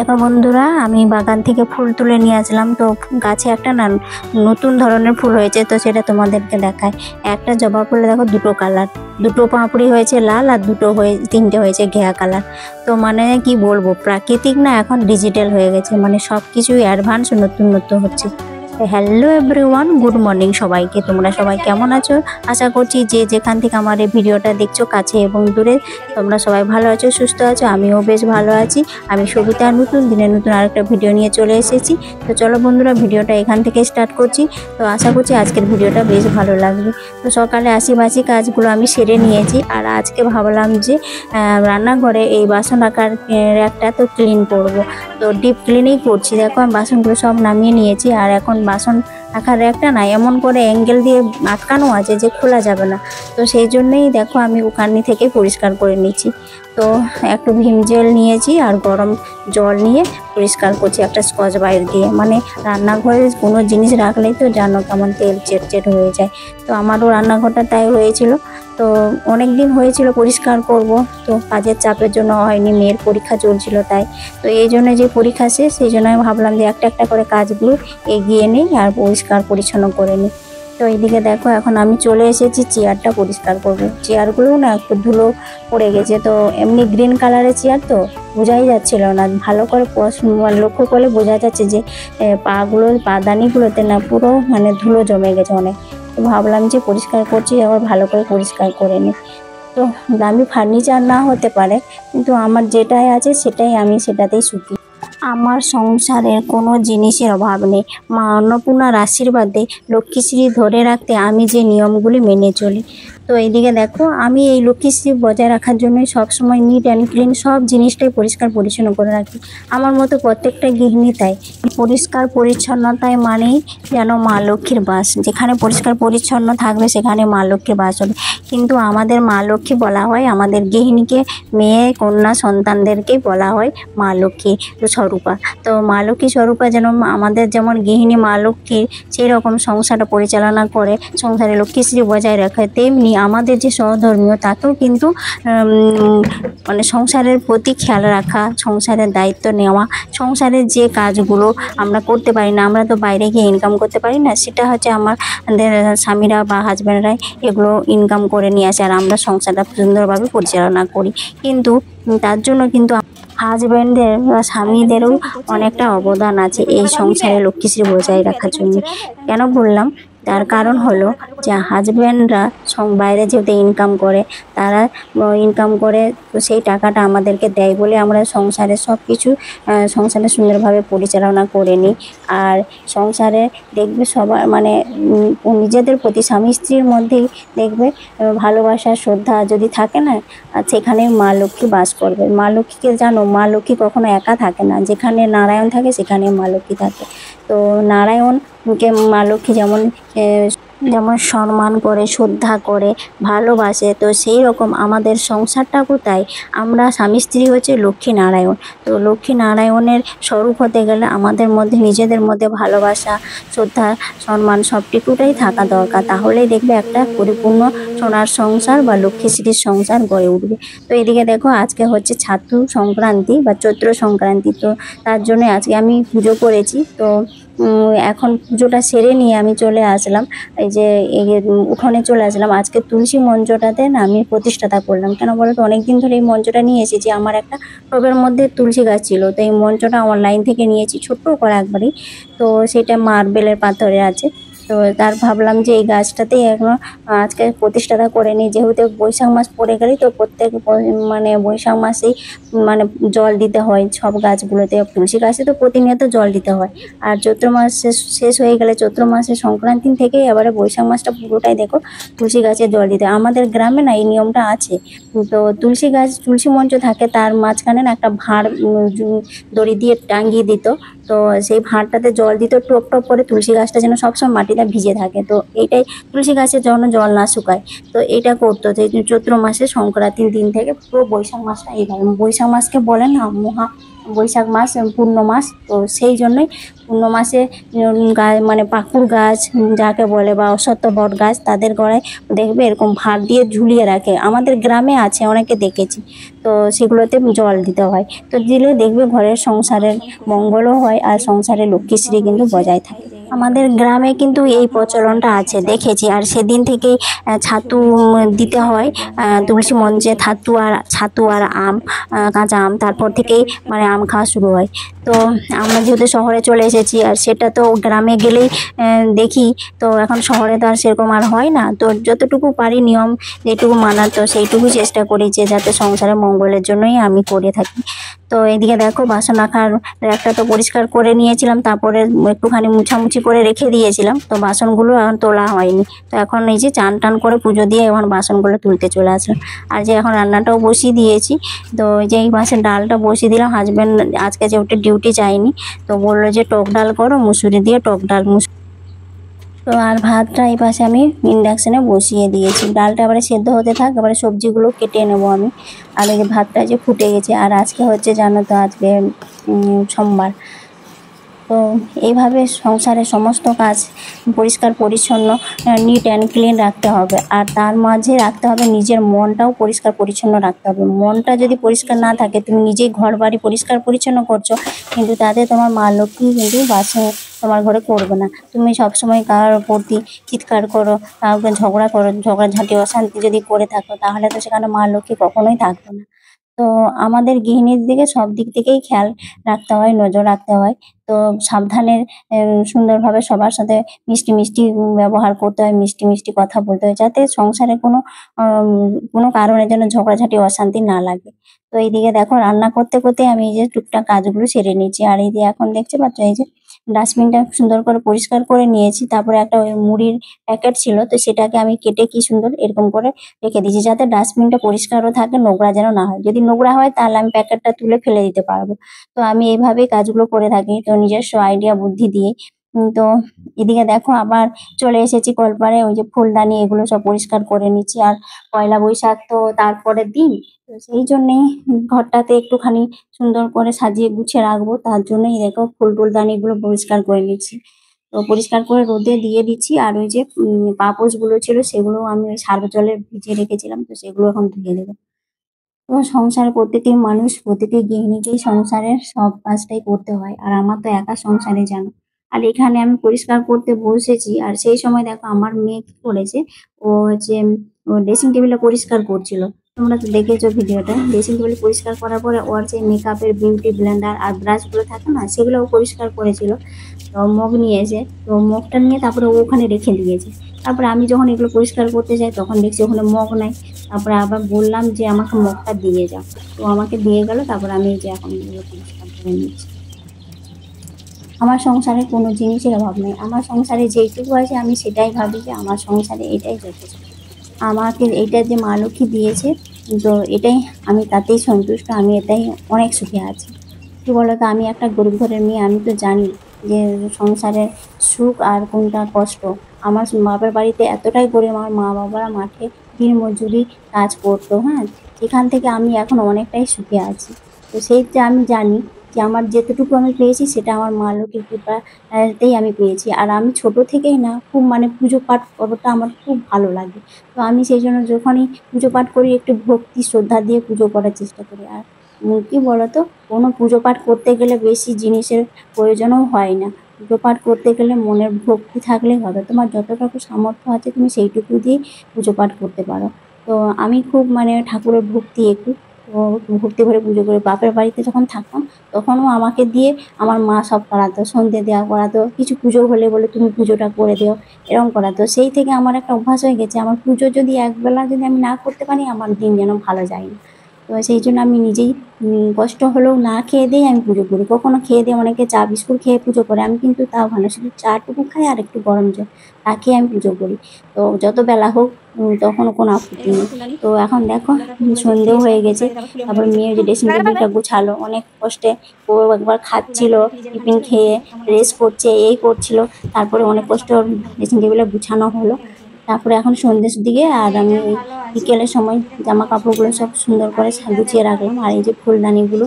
দেখো বন্ধুরা, আমি বাগান থেকে ফুল তুলে নিয়ে আসলাম। তো গাছে একটা না নতুন ধরনের ফুল হয়েছে, তো সেটা তোমাদেরকে দেখায়। একটা জবা ফুলে দেখো দুটো কালার, দুটো পাপড়ি হয়েছে লাল আর তিনটে হয়েছে ঘেয়া কালার। তো মানে কি বলবো, প্রাকৃতিক না এখন ডিজিটাল হয়ে গেছে, মানে সব কিছুই অ্যাডভান্স নতুন নতুন হচ্ছে। হ্যালো এভরিওয়ান, গুড মর্নিং সবাইকে। তোমরা সবাই কেমন আছো? আশা করছি যে যেখান থেকে আমার এই ভিডিওটা দেখছো, কাছে এবং দূরে, তোমরা সবাই ভালো আছো, সুস্থ আছো। আমিও বেশ ভালো আছি। আমি সবিতা নতুন দিনে নতুন আরেকটা ভিডিও নিয়ে চলে এসেছি। তো চলো বন্ধুরা, ভিডিওটা এখান থেকে স্টার্ট করছি। তো আশা করছি আজকের ভিডিওটা বেশ ভালো লাগবে। তো সকালে আশিবাসি কাজগুলো আমি সেরে নিয়েছি, আর আজকে ভাবলাম যে রান্নাঘরে এই বাসন রাখার র্যাকটা তো ক্লিন করবো। তো ডিপ ক্লিনই করছি। দেখো আমি বাসনগুলো সব নামিয়ে নিয়েছি, আর এখন বাসন রাখার র্যাকটা না এমন করে অ্যাঙ্গেল দিয়ে আটকানো আছে যে খোলা যাবে না। তো সেই জন্যই দেখো আমি ওখানি থেকে পরিষ্কার করে নিচ্ছি। তো একটু ভিম জেল নিয়েছি আর গরম জল নিয়ে পরিষ্কার করছি একটা স্কচ ব্রাইট দিয়ে। মানে রান্নাঘরে কোনো জিনিস রাখলেই তো জানো কেমন তেল চেট হয়ে যায়। তো আমারও রান্নাঘরটা তাই হয়েছিল। তো অনেক দিন হয়েছিল পরিষ্কার করব, তো কাজের চাপের জন্য হয়নি, মেয়ের পরীক্ষা চলছিল তাই। তো এই জন্য যে পরীক্ষা শেষ, সেই জন্য আমি ভাবলাম যে একটা একটা করে কাজগুলো এগিয়ে নিই আর পরিষ্কার পরিচ্ছন্ন করে নিই। তো এইদিকে দেখো এখন আমি চলে এসেছি চেয়ারটা পরিষ্কার করবো। চেয়ারগুলোও না একটু ধুলো পড়ে গেছে। তো এমনি গ্রিন কালারের চেয়ার তো বোঝাই যাচ্ছিল না, ভালো করে লক্ষ্য করলে বোঝা যাচ্ছে যে পাদানিগুলোতে না পুরো মানে ধুলো জমে গেছে অনেক। তো ভাবলাম যে পরিষ্কার করছি, আবার ভালো করে পরিষ্কার করে নিই। তো দামি ফার্নিচার না হতে পারে, কিন্তু আমার যেটাই আছে সেটাতেই সুখী। আমার সংসারের কোনো জিনিসের অভাব নেই। মা অন্নপূর্ণার আশীর্বাদে লক্ষ্মীশ্রী ধরে রাখতে আমি যে নিয়মগুলি মেনে চলি। তো এইদিকে দেখো আমি এই লক্ষ্মীশ্রী বজায় রাখার জন্যই সবসময় নিট অ্যান্ড ক্লিন সব জিনিসটাই পরিষ্কার পরিচ্ছন্ন করে রাখি। আমার মতো প্রত্যেকটা গৃহিণী তাই। পরিষ্কার পরিচ্ছন্নতায় মানেই যেন মা লক্ষ্মীর বাস। যেখানে পরিষ্কার পরিচ্ছন্ন থাকবে সেখানে মা লক্ষ্মীর বাস হবে। কিন্তু আমাদের মা লক্ষ্মী বলা হয়, আমাদের গৃহিণীকে, মেয়ে কন্যা সন্তানদেরকেই বলা হয় মা লক্ষ্মী স্বরূপা। তো মা লক্ষ্মী স্বরূপা যেন আমাদের যেমন গৃহিণী মা লক্ষ্মীর সেই রকম সংসারটা পরিচালনা করে, সংসারে লক্ষ্মীশ্রী বজায় রাখে, তেমনি আমাদের যে সহধর্মীয় তাকেও কিন্তু মানে সংসারের প্রতি খেয়াল রাখা, সংসারের দায়িত্ব নেওয়া, সংসারের যে কাজগুলো আমরা করতে পারি না, আমরা তো বাইরে গিয়ে ইনকাম করতে পারি না, সেটা হচ্ছে আমাদের স্বামীরা বা হাজব্যান্ডরাই এগুলো ইনকাম করে নিয়ে আসে, আর আমরা সংসারটা সুন্দরভাবে পরিচালনা করি। কিন্তু তার জন্য কিন্তু হাজব্যান্ডদের বা স্বামীদেরও অনেকটা অবদান আছে এই সংসারে লক্ষ্মীশ্রী বজায় রাখার জন্য। কেন বললাম, তার কারণ হলো যে হাজব্যান্ডরা বাইরে যেহেতু ইনকাম করে, তারা ইনকাম করে, তো সেই টাকাটা আমাদেরকে দেয় বলে আমরা সংসারের সব কিছু সংসারে সুন্দরভাবে পরিচালনা করে নিই। আর সংসারে দেখবে সবার মানে নিজেদের প্রতি স্বামী স্ত্রীর মধ্যেই দেখবে ভালোবাসা শ্রদ্ধা যদি থাকে না, আর সেখানে মা লক্ষ্মী বাস করবে। মা লক্ষ্মীকে জানো, মা লক্ষ্মী কখনো একা থাকে না। যেখানে নারায়ণ থাকে সেখানে মা লক্ষ্মী থাকে। তো নারায়ণকে মা লক্ষ্মী যেমন সম্মান করে, শ্রদ্ধা করে, ভালোবাসে, তো সেই রকম আমাদের সংসারটাও তাই। আমরা স্বামী স্ত্রী হচ্ছে লক্ষ্মী নারায়ণ। তো লক্ষ্মী নারায়ণের স্বরূপ হতে গেলে আমাদের মধ্যে নিজেদের মধ্যে ভালোবাসা, শ্রদ্ধা, সম্মান সবটুকুটাই থাকা দরকার। তাহলেই দেখবে একটা পরিপূর্ণ সোনার সংসার বা লক্ষ্মীশ্রীর সংসার গড়ে উঠবে। তো এদিকে দেখো আজকে হচ্ছে ছাতু সংক্রান্তি বা চৈত্র সংক্রান্তি। তো তার জন্য আজকে আমি পুজো করেছি। তো এখন পুজোটা সেরে নিয়ে আমি চলে আসলাম, এই যে উঠোনে চলে আসলাম। আজকে তুলসী মঞ্চটাতে না আমি প্রতিষ্ঠাতা করলাম। কেন বলো তো, অনেকদিন ধরে এই মঞ্চটা নিয়ে এসেছি। আমার একটা টবের মধ্যে তুলসী গাছ ছিল, তো এই মঞ্চটা অনলাইন থেকে নিয়েছি, ছোট্ট করে একবারই। তো সেটা মার্বেলের পাথরে আছে। তো তার ভাবলাম যে এই গাছটাতেই এখন আজকে প্রতিষ্ঠাতা করে নিই। যেহেতু বৈশাখ মাস পড়ে গেলেই তো প্রত্যেক মানে বৈশাখ মাসেই মানে জল দিতে হয় সব গাছগুলোতে। তুলসী গাছে তো প্রতিনিয়ত জল দিতে হয়। আর চৈত্র মাস শেষ হয়ে গেলে, চৈত্র মাসের সংক্রান্তি থেকেই এবারে বৈশাখ মাসটা পুরোটাই দেখো তুলসী গাছে জল দিতে হয়। আমাদের গ্রামে না এই নিয়মটা আছে। তো তুলসী মঞ্চ থাকে, তার মাঝখানে না একটা ভাঁড় দড়ি দিয়ে টাঙিয়ে দিত। তো সেই ভাঁড়টাতে জল দিত, টপ টপ করে তুলসী গাছটা যেন সবসময় মাটিতে সেটা ভিজে থাকে। তো এইটাই তুলসী গাছের জন্য জল না শুকায়, তো এটা করতো যে চৈত্র মাসে সংক্রান্তির দিন থেকে পুরো বৈশাখ মাসটা এইভাবে, বৈশাখ মাসকে বলে না মহা বৈশাখ মাস পূর্ণ মাস, তো সেই জন্যই পূর্ণ মাসে মানে পাকুড় গাছ যাকে বলে বা অশ্বত্থ বট গাছ, তাদের গোড়ায় দেখবে এরকম ভাত দিয়ে ঝুলিয়ে রাখে। আমাদের গ্রামে আছে, অনেকে দেখেছি। তো সেগুলোতে জল দিতে হয়, তো দিলে দেখবে ঘরের সংসারের মঙ্গলও হয় আর সংসারে লক্ষ্মীশ্রী কিন্তু বজায় থাকে। আমাদের গ্রামে কিন্তু এই প্রচলনটা আছে, দেখেছি। আর সেদিন থেকেই ছাতু দিতে হয়, তুলসী মঞ্চে ছাতু আর আম, কাঁচা আম, তারপর থেকেই মানে আম খাওয়া শুরু হয়। তো আমরা যেহেতু শহরে চলে এসেছি, আর সেটা তো গ্রামে গেলেই দেখি। তো এখন শহরে তো আর সেরকম আর হয় না, তো যতটুকু পারি নিয়ম যেটুকু মানার, তো সেইটুকু চেষ্টা করি যে যাতে সংসারে মঙ্গলের জন্যই আমি করে থাকি। তো এদিকে দেখো বাসন রাখার একটা তো পরিষ্কার করে নিয়েছিলাম, তারপরে একটুখানি মুছামুছি করে রেখে দিয়েছিলাম, তো বাসনগুলো এখন তোলা হয়নি। তো এখন এই যে চান টান করে পুজো দিয়ে এখন বাসনগুলো তুলতে চলে আসলাম। আর যে এখন রান্নাটাও বসিয়ে দিয়েছি, তো যে এই মাসের ডালটা বসিয়ে দিলাম। হাজব্যান্ড আজকে যে ওটা ডিউটি যায়নি, তো বললো যে টক ডাল করো, মুসুরি দিয়ে টক ডাল। তো আর ভাতটা এই পাশে আমি ইন্ডাকশানে বসিয়ে দিয়েছি, ডালটা এবারে সেদ্ধ হতে থাক, এবারে সবজিগুলো কেটে নেবো আমি। আর এই যে ভাতটা যে ফুটে গেছে, আর আজকে হচ্ছে জানো তো আজকে সোমবার। তো এইভাবে সংসারের সমস্ত কাজ পরিষ্কার পরিচ্ছন্ন, নিট অ্যান্ড ক্লিন রাখতে হবে। আর তার মাঝে রাখতে হবে নিজের মনটাও পরিষ্কার পরিচ্ছন্ন রাখতে হবে। মনটা যদি পরিষ্কার না থাকে, তুমি নিজেই ঘর বাড়ি পরিষ্কার পরিচ্ছন্ন করছো, কিন্তু তাতে তোমার মা লক্ষ্মী কিন্তু বাসে তোমার ঘরে করবে না। তুমি সবসময় কারোর প্রতি চিৎকার করো, কাউকে ঝগড়া করো, ঝগড়াঝাঁটি অশান্তি যদি করে থাকো, তাহলে তো সেখানে মা লক্ষ্মী কখনোই থাকবে না। তো আমাদের গৃহিণীর দিকে সব দিক থেকেই খেয়াল রাখতে হয়, নজর রাখতে হয়। তো সাবধানে সুন্দরভাবে সবার সাথে মিষ্টি মিষ্টি ব্যবহার করতে হয়, মিষ্টি মিষ্টি কথা বলতে হয়, যাতে সংসারে কোনো কারণে যেন ঝগড়াঝাঁটি অশান্তি না লাগে। তো এইদিকে দেখো রান্না করতে করতে আমি এই যে টুকটাক কাজগুলো সেরে নিচ্ছি। আর এই যে এখন দেখতে পাচ্ছ এই যে ডাস্টবিনটা সুন্দর করে পরিষ্কার করে নিয়েছি। তারপরে একটা ওই মুড়ির প্যাকেট ছিল, তো সেটাকে আমি কেটে কি সুন্দর এরকম করে রেখে দিয়েছি, যাতে ডাস্টবিনটা পরিষ্কারও থাকে, নোংরা যেন না হয়। যদি নোংরা হয় তাহলে আমি প্যাকেটটা তুলে ফেলে দিতে পারবো। তো আমি এইভাবেই কাজগুলো করে থাকি, তো নিজস্ব আইডিয়া বুদ্ধি দিয়ে। তো এদিকে দেখো আবার চলে এসেছি কলপাড়ে, ওই যে ফুলদানি এগুলো সব পরিষ্কার করে নিচ্ছি। আর পয়লা বৈশাখ তো তারপরের দিন, তো সেই জন্যেই ঘরটাতে একটুখানি সুন্দর করে সাজিয়ে গুছিয়ে রাখবো, তার জন্যই দেখো ফুলদানিগুলো পরিষ্কার করে নিচ্ছি। তো পরিষ্কার করে রোদে দিয়ে দিচ্ছি। আর ওই যে পাপোশগুলো ছিল সেগুলো আমি ওই সার্ফ জলে ভিজিয়ে রেখেছিলাম, তো সেগুলো এখন ধুয়ে দেবো। তো সংসার প্রত্যেকটি মানুষ, প্রতিটি গৃহিণীকেই সংসারের সব কাজটাই করতে হয়, আর আমার তো একা সংসারে জানো। আর এখানে আমি পরিষ্কার করতে বসেছি, আর সেই সময় দেখো আমার মেয়ে কি করেছে, ও হচ্ছে ও ড্রেসিং টেবিলটা পরিষ্কার করছিল। তোমরা তো দেখেছো ভিডিওটা, ড্রেসিং টেবিল পরিষ্কার করার পরে ওর যে মেকআপের বিউটি ব্লেন্ডার আর ব্রাশগুলো থাকে না, সেগুলো ও পরিষ্কার করেছিল। তো মগ নিয়েছে, তো মগটা নিয়ে তারপরে ও ওখানে রেখে দিয়েছে। তারপরে আমি যখন এগুলো পরিষ্কার করতে যাই, তখন দেখছি ওখানে মগ নাই। তারপরে আবার বললাম যে আমাকে মগটা দিয়ে যাও, তো আমাকে দিয়ে গেল। তারপর আমি এই যে এখন এগুলো পরিষ্কার করে নিচ্ছি। আমার সংসারে কোনো জিনিসের অভাব নেই, আমার সংসারে যেইটুকু আছে আমি সেটাই ভাবি যে আমার সংসারে এটাই যথেষ্ট। আমাকে এইটা যে মা লক্ষ্মী দিয়েছে, তো এটাই, আমি তাতেই সন্তুষ্ট, আমি এটাই অনেক সুখে আছি। কি বলতো, আমি একটা গরিব ঘরের মেয়ে, আমি তো জানি যে সংসারের সুখ আর কোনটা কষ্ট। আমার বাপের বাড়িতে এতটাই গরিব, আমার মা বাবারা মাঠে দিনমজুরি কাজ করতো, হ্যাঁ। সেখান থেকে আমি এখন অনেকটাই সুখে আছি। তো সেইটা আমি জানি যে আমার যেতটুকু আমি পেয়েছি সেটা আমার মা লক্ষ্মীর কৃপাতেই আমি পেয়েছি। আর আমি ছোট থেকেই না খুব মানে পুজো পাঠ করাটা আমার খুব ভালো লাগে। তো আমি সেই জন্য যখনই পুজো পাঠ করি একটু ভক্তি শ্রদ্ধা দিয়ে পুজো করার চেষ্টা করি। আর কি বলতো, কোনো পুজো পাঠ করতে গেলে বেশি জিনিসের প্রয়োজনও হয় না। পুজো পাঠ করতে গেলে মনের ভক্তি থাকলেই হবে, তোমার যতটুকু সামর্থ্য আছে তুমি সেইটুকু দিয়েই পুজো পাঠ করতে পারো। তো আমি খুব মানে ঠাকুরের ভক্তি একটু, তো ভক্তি ভরে পুজো করি। বাপের বাড়িতে যখন থাকতাম তখনও আমাকে দিয়ে আমার মা সব করাতো, সন্ধে দেওয়া করাতো, কিছু পুজো হলে বলে তুমি পুজোটা করে দিও, এরকম করাতো। সেই থেকে আমার একটা অভ্যাস হয়ে গেছে, আমার পুজো যদি একবেলা যদি আমি না করতে পারি, আমার দিন যেন ভালো যায় না। তো সেই জন্য আমি নিজেই কষ্ট হলেও না খেয়ে দিয়েই আমি পুজো করি। কখনো খেয়ে দিয়ে অনেকে চা বিস্কুট খেয়ে পুজো করে, আমি কিন্তু তাও ভালো শুধু চাটুকু খাই আর একটু গরম জল তা খেয়ে আমি পুজো করি। তো যত বেলা হোক তখনও কোনো আপত্তি নেই। তো এখন দেখো সন্ধেও হয়ে গেছে, তারপর মেয়ে যে ড্রেসিং টেবিলটা গুছালো অনেক কষ্টে, ও একবার খাচ্ছিল টিফিন খেয়ে রেস্ট করছে এই করছিল, তারপরে অনেক কষ্ট ড্রেসিং টেবিলে গুছানো হলো। তারপরে এখন সন্ধ্যের দিকে আর আমি ওই বিকেলের সময় জামা কাপড়গুলো সব সুন্দর করে গুছিয়ে রাখলাম। আর এই যে ফুলদানিগুলো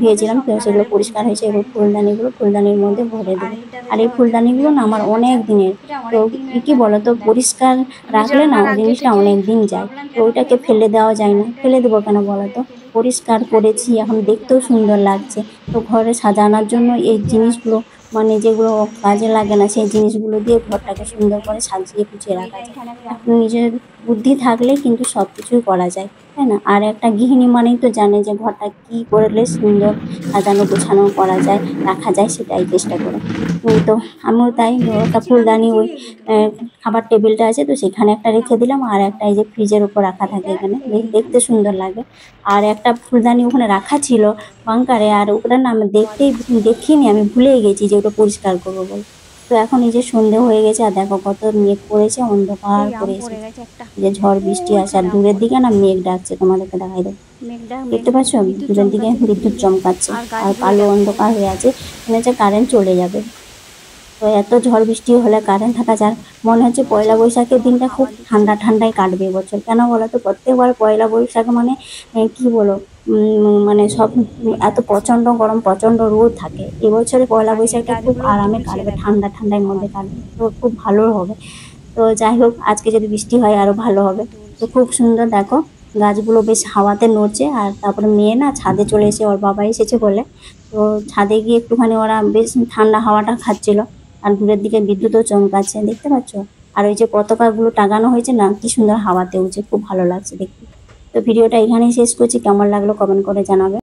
ধুয়েছিলাম, তো সেগুলো পরিষ্কার হয়েছে, এবার ফুলদানির মধ্যে ভরে দেবো। আর এই ফুলদানিগুলো না আমার অনেক দিনের। তো কি বলতো, পরিষ্কার রাখলে না ওই জিনিসটা অনেক দিন যায়। তো ওইটাকে ফেলে দেওয়া যায় না, ফেলে দেবো কেন বলতো? পরিষ্কার করেছি, এখন দেখতেও সুন্দর লাগছে। তো ঘরে সাজানোর জন্য এই জিনিসগুলো, মানে যেগুলো কাজে লাগে না সেই জিনিসগুলো দিয়ে ঘরটাকে সুন্দর করে সাজিয়ে গুছিয়ে রাখা যায়। এখন নিজের বুদ্ধি থাকলে কিন্তু সব কিছুই করা যায়, তাই না? আর একটা গৃহিণী মানেই তো জানে যে ঘরটা কি করলে সুন্দর সাজানো গোছানো করা যায়, রাখা যায়, সেটাই চেষ্টা করে। তো আমিও তাই একটা ফুলদানি ওই খাবার টেবিলটা আছে, তো সেখানে একটা রেখে দিলাম, আর একটা এই যে ফ্রিজের উপর রাখা থাকে, এখানে দেখতে সুন্দর লাগে। আর একটা ফুলদানি ওখানে রাখা ছিল বাংকারে, আর ওটা না আমি দেখিনি, আমি ভুলেই গেছি যে ওটা পরিষ্কার করবো বলে। তো এখন এই যে সন্ধে হয়ে গেছে, আর দেখো কত মেঘ করেছে, অন্ধকার করে এসেছে, যে ঝড় বৃষ্টি আসে। আর দূরের দিকে না মেঘ ডাকছে, তোমাদেরকে দেখাই দেবো, দেখতে পাচ্ছ দূরের দিকে বিদ্যুৎ চমকাচ্ছে, আর কালো অন্ধকার হয়ে আছে, মনে হচ্ছে কারেন্ট চলে যাবে। তো এত ঝড় বৃষ্টি হলে কারেন্ট থাকা যায়, মনে হচ্ছে পয়লা বৈশাখের দিনটা খুব ঠান্ডা ঠান্ডাই কাটবে এবছর। কেন বলো তো, প্রত্যেকবার পয়লা বৈশাখ মানে কি বলো, মানে সব এত প্রচণ্ড গরম প্রচণ্ড রোদ থাকে। এবছরে পয়লা বৈশাখটা খুব আরামে কাটবে, ঠান্ডা ঠান্ডার মধ্যে কাটবে, তো খুব ভালো হবে। তো যাই হোক, আজকে যদি বৃষ্টি হয় আরো ভালো হবে। তো খুব সুন্দর দেখো, গাছগুলো বেশ হাওয়াতে নড়ছে। আর তারপরে মেয়ে না ছাদে চলে এসে, ওর বাবা এসেছে বলে, তো ছাদে গিয়ে একটুখানি ওরা বেশ ঠান্ডা হাওয়াটা খাচ্ছিল। আর দূরের দিকে বিদ্যুৎও চমকাচ্ছে, দেখতে পাচ্ছ? আর ওই যে পতাকাগুলো টাঙানো হয়েছে না, কি সুন্দর হাওয়াতে উঠছে, খুব ভালো লাগছে দেখতে। তো ভিডিওটা এখানেই শেষ করছি, কেমন লাগলো কমেন্ট করে জানাবে।